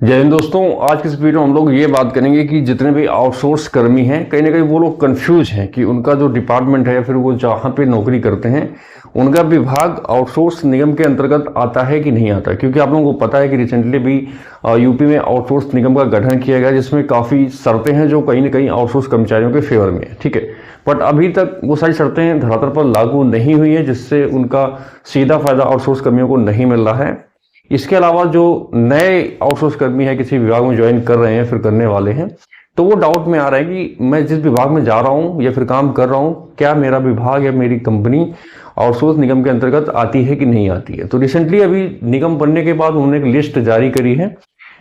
जय हिंद दोस्तों। आज की इस वीडियो में हम लोग ये बात करेंगे कि जितने भी आउटसोर्स कर्मी हैं कहीं ना कहीं वो लोग कंफ्यूज हैं कि उनका जो डिपार्टमेंट है या फिर वो जहाँ पे नौकरी करते हैं उनका विभाग आउटसोर्स निगम के अंतर्गत आता है कि नहीं आता। क्योंकि आप लोगों को पता है कि रिसेंटली भी यूपी में आउटसोर्स निगम का गठन किया गया जिसमें काफ़ी शर्तें हैं जो कहीं ना कहीं आउटसोर्स कर्मचारियों के फेवर में है। ठीक है, बट अभी तक वो सारी शर्तें धरातल पर लागू नहीं हुई है जिससे उनका सीधा फायदा आउटसोर्स कर्मियों को नहीं मिल रहा है। इसके अलावा जो नए आउटसोर्स कर्मी है किसी विभाग में ज्वाइन कर रहे हैं फिर करने वाले हैं तो वो डाउट में आ रहा है कि मैं जिस विभाग में जा रहा हूं या फिर काम कर रहा हूं क्या मेरा विभाग या मेरी कंपनी आउटसोर्स निगम के अंतर्गत आती है कि नहीं आती है। तो रिसेंटली अभी निगम बनने के बाद उन्होंने एक लिस्ट जारी करी है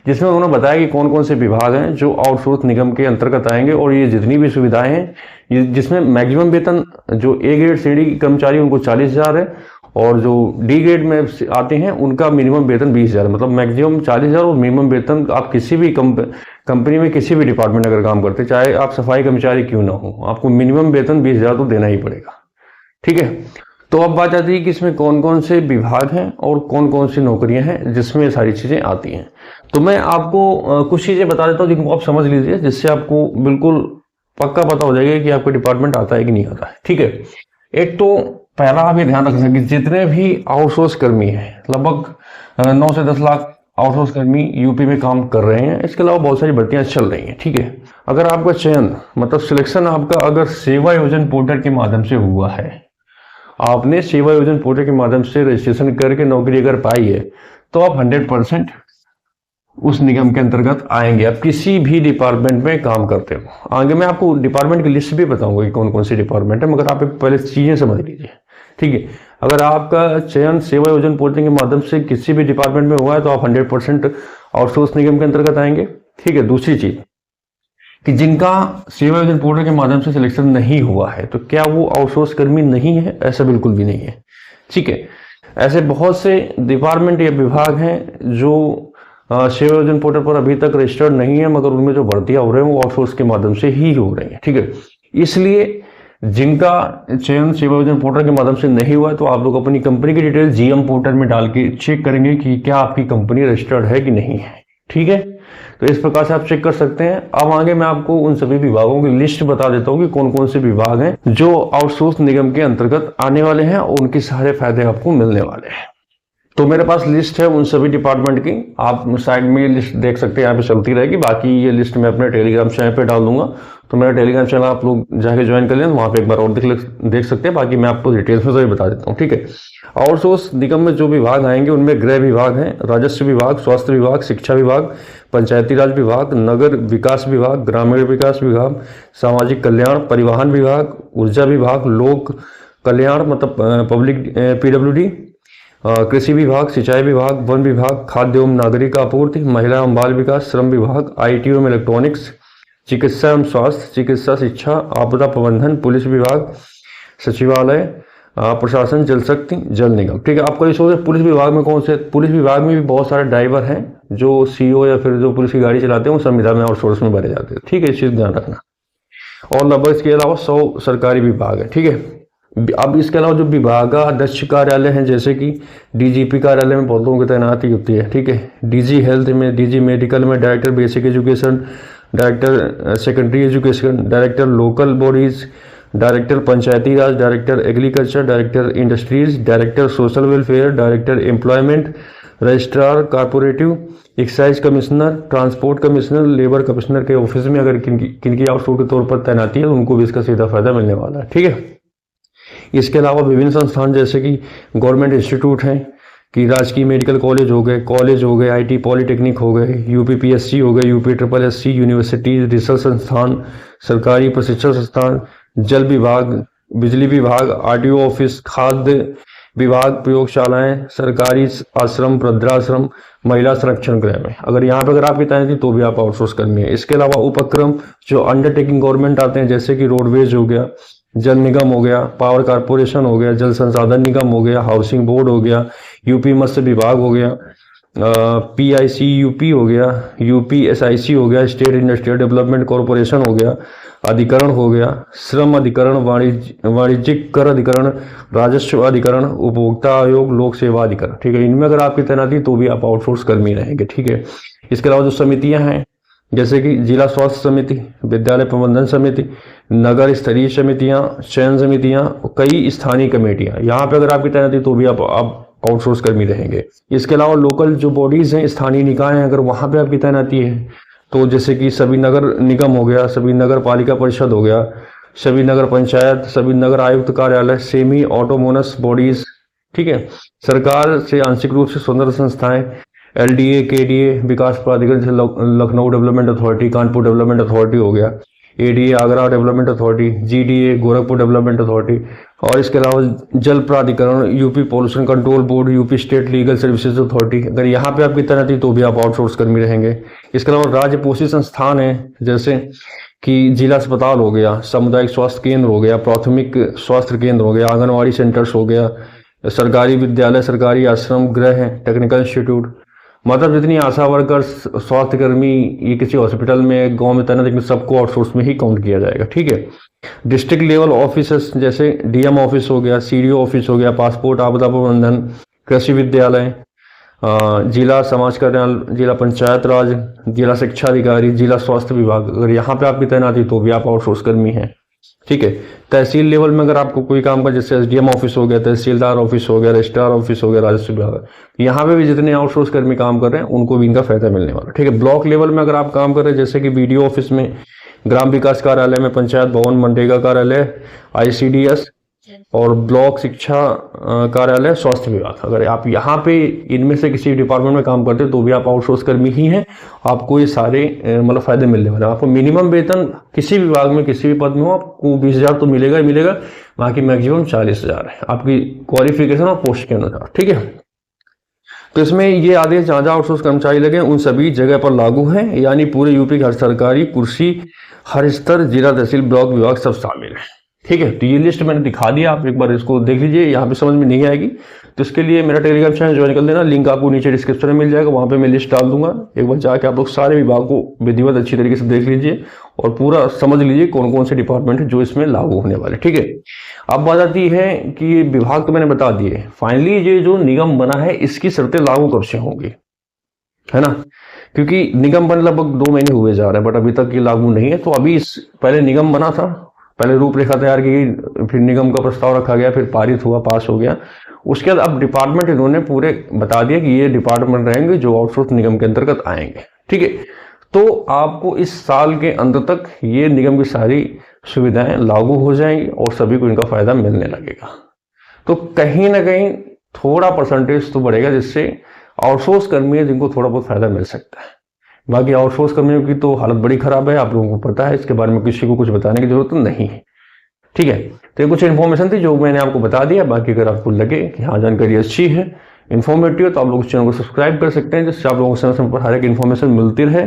जिसमें उन्होंने बताया कि कौन कौन से विभाग हैं जो आउटसोर्स निगम के अंतर्गत आएंगे और ये जितनी भी सुविधाएं हैं जिसमें मैक्सिमम वेतन जो ए ग्रेड श्रेणी के कर्मचारी उनको 40,000 है और जो डी ग्रेड में आते हैं उनका मिनिमम वेतन 20,000, मतलब मैक्सिमम 40,000 और मिनिमम वेतन आप किसी भी कंपनी में किसी भी डिपार्टमेंट अगर काम करते चाहे आप सफाई कर्मचारी क्यों ना हो आपको मिनिमम वेतन 20,000 तो देना ही पड़ेगा। ठीक है, तो अब बात आती है कि इसमें कौन कौन से विभाग हैं और कौन कौन सी नौकरियां हैं जिसमें सारी चीजें आती हैं। तो मैं आपको कुछ चीजें बता देता हूँ जिनको आप समझ लीजिए जिससे आपको बिल्कुल पक्का पता हो जाएगा कि आपका डिपार्टमेंट आता है कि नहीं आता है। ठीक है, एक तो पहला आप ये ध्यान रखना कि जितने भी आउटसोर्स कर्मी हैं लगभग 9 से 10 लाख आउटसोर्स कर्मी यूपी में काम कर रहे हैं। इसके अलावा बहुत सारी भर्तियां चल रही हैं। ठीक है, अगर आपका चयन मतलब सिलेक्शन आपका अगर सेवा योजन पोर्टल के माध्यम से हुआ है, आपने सेवा योजन पोर्टल के माध्यम से रजिस्ट्रेशन करके नौकरी अगर पाई है तो आप 100% उस निगम के अंतर्गत आएंगे। आप किसी भी डिपार्टमेंट में काम करते हो, आगे मैं आपको डिपार्टमेंट की लिस्ट भी बताऊंगा कि कौन कौन सी डिपार्टमेंट है, मगर आप पहले चीजें समझ लीजिए। ठीक है, अगर आपका चयन सेवा योजन पोर्टल के माध्यम से किसी भी डिपार्टमेंट में हुआ है तो आप 100% आउटसोर्स निगम के अंतर्गत आएंगे। ठीक है, दूसरी चीज कि जिनका सेवा योजन पोर्टल के माध्यम से सिलेक्शन नहीं हुआ है तो क्या वो आउटसोर्स कर्मी नहीं है? ऐसा बिल्कुल भी नहीं है। ठीक है, ऐसे बहुत से डिपार्टमेंट या विभाग हैं जो सेवा योजन पोर्टल पर अभी तक रजिस्टर्ड नहीं है मगर उनमें जो भर्तियां हो रहे हैं वो आउटसोर्स के माध्यम से ही हो रही है। ठीक है, इसलिए जिनका चयन सेवा योजन पोर्टल के माध्यम से नहीं हुआ है तो आप लोग अपनी कंपनी की डिटेल जीएम पोर्टल में डाल के चेक करेंगे कि क्या आपकी कंपनी रजिस्टर्ड है कि नहीं है। ठीक है, तो इस प्रकार से आप चेक कर सकते हैं। अब आगे मैं आपको उन सभी विभागों की लिस्ट बता देता हूँ कि कौन कौन से विभाग हैं जो आउटसोर्स निगम के अंतर्गत आने वाले हैं और उनके सारे फायदे आपको मिलने वाले हैं। तो मेरे पास लिस्ट है उन सभी डिपार्टमेंट की, आप साइड में ये लिस्ट देख सकते हैं, यहाँ पे चलती रहेगी। बाकी ये लिस्ट मैं अपने टेलीग्राम चैनल पे डाल दूंगा, तो मेरा टेलीग्राम चैनल आप लोग जाके ज्वाइन कर लें, वहाँ पे एक बार और देख सकते हैं। बाकी मैं आपको डिटेल्स में सभी बता देता हूँ। ठीक है, आउटसोर्स निगम में जो विभाग आएंगे उनमें गृह विभाग है, राजस्व विभाग, स्वास्थ्य विभाग, शिक्षा विभाग, पंचायती राज विभाग, नगर विकास विभाग, ग्रामीण विकास विभाग, सामाजिक कल्याण, परिवहन विभाग, ऊर्जा विभाग, लोक कल्याण मतलब पब्लिक PWD, कृषि विभाग, सिंचाई विभाग, वन विभाग, खाद्य एवं नागरिक आपूर्ति, महिला एवं बाल विकास, श्रम विभाग, IT एवं इलेक्ट्रॉनिक्स, चिकित्सा एवं स्वास्थ्य, चिकित्सा शिक्षा, आपदा प्रबंधन, पुलिस विभाग, सचिवालय, प्रशासन, जल शक्ति, जल निगम। ठीक है, आपको ये सोचे पुलिस विभाग में कौन से? पुलिस विभाग में भी बहुत सारे ड्राइवर हैं जो CO या फिर जो पुलिस की गाड़ी चलाते हैं वो संविदा में आउटसोर्स में भरे जाते हैं। ठीक है, इस चीज ध्यान रखना। और लगभग इसके अलावा 100 सरकारी विभाग है। ठीक है, अब इसके अलावा जो विभागाध्यक्ष कार्यालय हैं जैसे कि DGP कार्यालय में बहुत लोगों की तैनाती होती है। ठीक है, DG हेल्थ में, DG मेडिकल में, director basic education, director secondary education, director local bodies, director panchayati raj, director agriculture, director industries, director social welfare, director employment, registrar cooperative, excise commissioner, transport commissioner, labour commissioner के office में अगर किनकी outsource के तौर पर तैनाती है उनको भी इसका सीधा फायदा मिलने वाला है। ठीक है, इसके अलावा विभिन्न संस्थान जैसे कि गवर्नमेंट इंस्टीट्यूट हैं कि राजकीय मेडिकल कॉलेज हो गए, IT पॉलिटेक्निक हो गए, UPPSC हो गए, UPSSC, यूनिवर्सिटी, रिसर्च संस्थान, सरकारी प्रशिक्षण संस्थान, जल विभाग, बिजली विभाग, RDO ऑफिस, खाद्य विभाग, प्रयोगशालाएं, सरकारी आश्रम, वृद्धाश्रम, महिला संरक्षण गृह में अगर आपकी तैनाती तो भी आप आउटसोर्स कर्मी है। इसके अलावा उपक्रम जो अंडरटेकिंग गवर्नमेंट आते हैं जैसे कि रोडवेज हो गया, जल निगम हो गया, पावर कारपोरेशन हो गया, जल संसाधन निगम हो गया, हाउसिंग बोर्ड हो गया, यूपी मत्स्य विभाग हो गया, PICUP हो गया, UPSIC हो गया, स्टेट इंडस्ट्रियल डेवलपमेंट कॉरपोरेशन हो गया, अधिकरण हो गया, श्रम अधिकरण, वाणिज्यिक कर अधिकरण, राजस्व अधिकरण, उपभोक्ता आयोग, लोक सेवा अधिकरण। ठीक है, इनमें अगर आपकी तैनाती तो भी आप आउटसोर्स कर्मी रहेंगे। ठीक है, इसके अलावा जो समितियां हैं जैसे कि जिला स्वास्थ्य समिति, विद्यालय प्रबंधन समिति, नगर स्तरीय समितियां, चयन समितियां, कई स्थानीय कमेटियां, यहाँ पे अगर आपकी तैनाती तो भी आप आउटसोर्स कर्मी रहेंगे। इसके अलावा लोकल जो बॉडीज हैं, स्थानीय निकाय हैं, अगर वहाँ पे आपकी तैनाती है तो जैसे कि सभी नगर निगम हो गया, सभी नगर पालिका परिषद हो गया, सभी नगर पंचायत, सभी नगर आयुक्त कार्यालय, सेमी ऑटोनोमस बॉडीज, ठीक है, सरकार से आंशिक रूप से स्वतंत्र संस्थाएं, एलडीए, केडीए, विकास प्राधिकरण जैसे Lucknow development authority, Kanpur development authority हो गया, ADA Agra development authority, GDA Gorakhpur development authority, और इसके अलावा जल प्राधिकरण, UP pollution control board, UP state legal services authority, अगर यहाँ पे आपकी तैनाती तो भी आप आउटसोर्स कर्मी रहेंगे। इसके अलावा राज्य पोषित संस्थान है जैसे कि जिला अस्पताल हो गया, सामुदायिक स्वास्थ्य केंद्र हो गया, प्राथमिक स्वास्थ्य केंद्र हो गया, आंगनवाड़ी सेंटर्स हो गया, सरकारी विद्यालय, सरकारी आश्रम गृह है, टेक्निकल इंस्टीट्यूट, मतलब जितनी आशा वर्कर्स, स्वास्थ्य कर्मी ये किसी हॉस्पिटल में गांव में तैनात, लेकिन सबको आउटसोर्स में ही काउंट किया जाएगा, ठीक है। डिस्ट्रिक्ट लेवल ऑफिसर्स जैसे डीएम ऑफिस हो गया, सीडीओ ऑफिस हो गया, पासपोर्ट आपदा प्रबंधन, कृषि विद्यालय, जिला समाज कल्याण, जिला पंचायत राज, जिला शिक्षा अधिकारी, जिला स्वास्थ्य विभाग, अगर यहाँ पे आपकी तैनाती तो भी आप आउटसोर्स कर्मी हैं, ठीक है। तहसील लेवल में अगर आपको कोई काम का, जैसे एसडीएम ऑफिस हो गया, तहसीलदार ऑफिस हो गया, रजिस्ट्रार ऑफिस हो गया, राजस्व विभाग, यहाँ पे भी जितने आउटसोर्स कर्मी काम कर रहे हैं उनको भी इनका फायदा मिलने वाला, ठीक है। ब्लॉक लेवल में अगर आप काम कर रहे हैं जैसे कि बीडीओ ऑफिस में, ग्राम विकास कार्यालय में, पंचायत भवन, मनरेगा कार्यालय, आईसीडीएस और ब्लॉक शिक्षा कार्यालय, स्वास्थ्य विभाग, अगर आप यहाँ पे इनमें से किसी डिपार्टमेंट में काम करते हैं तो भी आप आउटसोर्स कर्मी ही हैं। आपको ये सारे मतलब फायदे मिलने वाले हैं। आपको मिनिमम वेतन किसी विभाग में किसी भी पद में हो आपको 20,000 तो मिलेगा ही मिलेगा, बाकी मैक्सिमम 40,000 है आपकी क्वालिफिकेशन और पोस्ट के अनुसार, ठीक है। तो इसमें ये आदेश जहाँ जहाँ आउटसोर्स कर्मचारी लगे उन सभी जगह पर लागू हैं, यानी पूरे यूपी की हर सरकारी कुर्सी, हर स्तर, जिला, तहसील, ब्लॉक, विभाग सब शामिल है, ठीक है। तो ये लिस्ट मैंने दिखा दिया, आप एक बार इसको देख लीजिए, यहाँ पे समझ में नहीं आएगी तो इसके लिए मेरा टेलीग्राम चैनल ज्वाइन कर लेना, लिंक आपको नीचे डिस्क्रिप्शन में मिल जाएगा, वहाँ पे मैं लिस्ट डाल दूंगा। एक बार जाके आप लोग सारे विभाग को विधिवत अच्छी तरीके से देख लीजिए और पूरा समझ लीजिए कौन कौन से डिपार्टमेंट है जो इसमें लागू होने वाले, ठीक है। अब बात आती है कि ये विभाग तो मैंने बता दिए, फाइनली ये जो निगम बना है इसकी शर्तें लागू कब से होंगी, है ना, क्योंकि निगम बन लगभग 2 महीने हुए जा रहे हैं बट अभी तक ये लागू नहीं है। तो अभी पहले निगम बना था, पहले रूपरेखा तैयार की गई, फिर निगम का प्रस्ताव रखा गया, फिर पारित हुआ, पास हो गया, उसके बाद अब डिपार्टमेंट इन्होंने पूरे बता दिया कि ये डिपार्टमेंट रहेंगे जो आउटसोर्स निगम के अंतर्गत आएंगे, ठीक है। तो आपको इस साल के अंत तक ये निगम की सारी सुविधाएं लागू हो जाएंगी और सभी को इनका फायदा मिलने लगेगा। तो कहीं ना कहीं थोड़ा परसेंटेज तो बढ़ेगा जिससे आउटसोर्स कर्मी है जिनको थोड़ा बहुत फायदा मिल सकता है। बाकी आउटसोर्स कर्मियों की तो हालत बड़ी खराब है, आप लोगों को पता है, इसके बारे में किसी को कुछ बताने की जरूरत नहीं है, ठीक है। तो ये कुछ इन्फॉर्मेशन थी जो मैंने आपको बता दिया। बाकी अगर आपको लगे कि हाँ जानकारी अच्छी है, इन्फॉर्मेटिव, तो आप लोग इस चैनल को सब्सक्राइब कर सकते हैं जिससे आप लोगों को समय पर हर एक इन्फॉर्मेशन मिलती रहे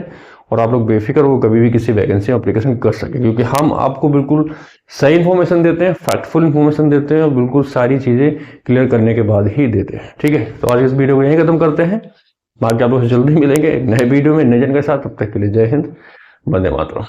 और आप लोग बेफिक्र हो कभी भी किसी वैकेंसी एप्लीकेशन कर सके, क्योंकि हम आपको बिल्कुल सही इन्फॉर्मेशन देते हैं, फैक्टफुल इन्फॉर्मेशन देते हैं और बिल्कुल सारी चीज़ें क्लियर करने के बाद ही देते हैं, ठीक है। तो आज इस वीडियो को यहीं खत्म करते हैं, बाकी आप लोग जल्दी मिलेंगे नए वीडियो में नए जन के साथ। तब तक के लिए जय हिंद, वंदे मातरम।